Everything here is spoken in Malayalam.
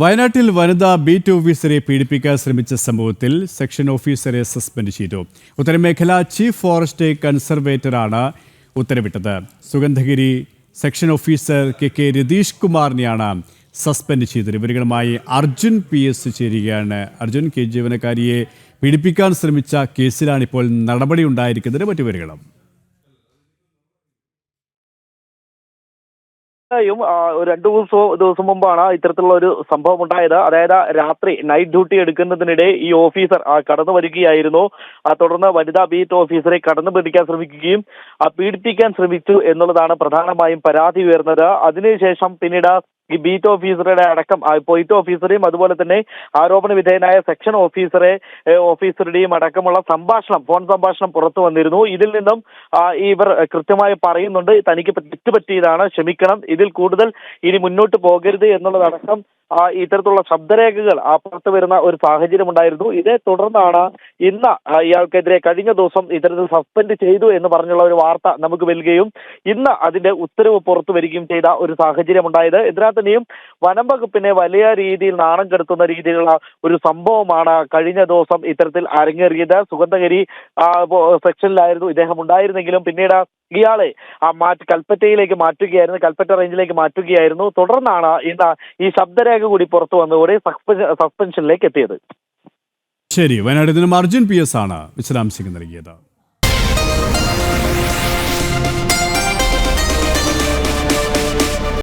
വയനാട്ടിൽ വനിതാ ബീറ്റ് ഓഫീസറെ പീഡിപ്പിക്കാൻ ശ്രമിച്ച സംഭവത്തിൽ സെക്ഷൻ ഓഫീസറെ സസ്പെൻഡ് ചെയ്തു. ഉത്തരമേഖല ചീഫ് ഫോറസ്റ്റ് കൺസർവേറ്ററാണ് ഉത്തരവിട്ടത്. Sugandhagiri section officer K Rathish കുമാറിനെയാണ് സസ്പെൻഡ് ചെയ്തത്. വിവരങ്ങളുമായി അർജുൻ PS ചേരുകയാണ്. അർജുൻ, ജീവനക്കാരിയെ പീഡിപ്പിക്കാൻ ശ്രമിച്ച കേസിലാണ് ഇപ്പോൾ നടപടി ഉണ്ടായിരിക്കുന്നത്. മറ്റു വിവരങ്ങളും രണ്ടു ദിവസം മുമ്പാണ് ഇത്തരത്തിലുള്ള ഒരു സംഭവം ഉണ്ടായത്. അതായത് രാത്രി നൈറ്റ് ഡ്യൂട്ടി എടുക്കുന്നതിനിടെ ഈ ഓഫീസർ കടന്നു വരികയായിരുന്നു. തുടർന്ന് വനിതാ ബീറ്റ് ഓഫീസറെ കടന്നു പിടിക്കാൻ ശ്രമിക്കുകയും പീഡിപ്പിക്കാൻ ശ്രമിച്ചു എന്നുള്ളതാണ് പ്രധാനമായും പരാതി ഉയർന്നത്. അതിനുശേഷം പിന്നീട് ഈ ബീറ്റ് ഓഫീസറുടെ അടക്കം പോയിന്റ് ഓഫീസറെയും അതുപോലെ തന്നെ ആരോപണ വിധേയനായ സെക്ഷൻ ഓഫീസറുടെയും അടക്കമുള്ള ഫോൺ സംഭാഷണം പുറത്തു വന്നിരുന്നു. ഇതിൽ നിന്നും ഇവർ കൃത്യമായി പറയുന്നുണ്ട്, തനിക്ക് തെറ്റുപറ്റിയതാണ്, ക്ഷമിക്കണം, ഇതിൽ കൂടുതൽ ഇനി മുന്നോട്ട് പോകരുത് എന്നുള്ളതടക്കം ഇത്തരത്തിലുള്ള ശബ്ദരേഖകൾ പുറത്തു വരുന്ന ഒരു സാഹചര്യം ഉണ്ടായിരുന്നു. ഇതേ തുടർന്നാണ് ഇന്ന് ഇയാൾക്കെതിരെ കഴിഞ്ഞ ദിവസം ഇത്തരത്തിൽ സസ്പെൻഡ് ചെയ്തു എന്ന് പറഞ്ഞുള്ള ഒരു വാർത്ത നമുക്ക് വരികയും ഇന്ന് അതിന്റെ ഉത്തരവ് പുറത്തു വരികയും ചെയ്ത ഒരു സാഹചര്യം ഉണ്ടായത്. ഇതിനകത്ത് തന്നെയും വനം വകുപ്പിനെ വലിയ രീതിയിൽ നാണം കെടുത്തുന്ന രീതിയിലുള്ള ഒരു സംഭവമാണ് കഴിഞ്ഞ ദിവസം ഇത്തരത്തിൽ അരങ്ങേറിയത്. സുഗന്ധഗിരി സെക്ഷനിലായിരുന്നു ഇദ്ദേഹം ഉണ്ടായിരുന്നെങ്കിലും പിന്നീട് ഇയാളെ കൽപ്പറ്റയിലേക്ക് മാറ്റുകയായിരുന്നു, കൽപ്പറ്റ റേഞ്ചിലേക്ക് മാറ്റുകയായിരുന്നു. തുടർന്നാണ് ഇന്ന് ഈ ശബ്ദരേഖ കൂടി പുറത്തു വന്നതോടെ സസ്പെൻഷനിലേക്ക് എത്തിയത്. ശരി, വയനാട് നിന്നും അർജുൻ PS ആണ് വിശദാംശങ്ങൾ നൽകിയത്.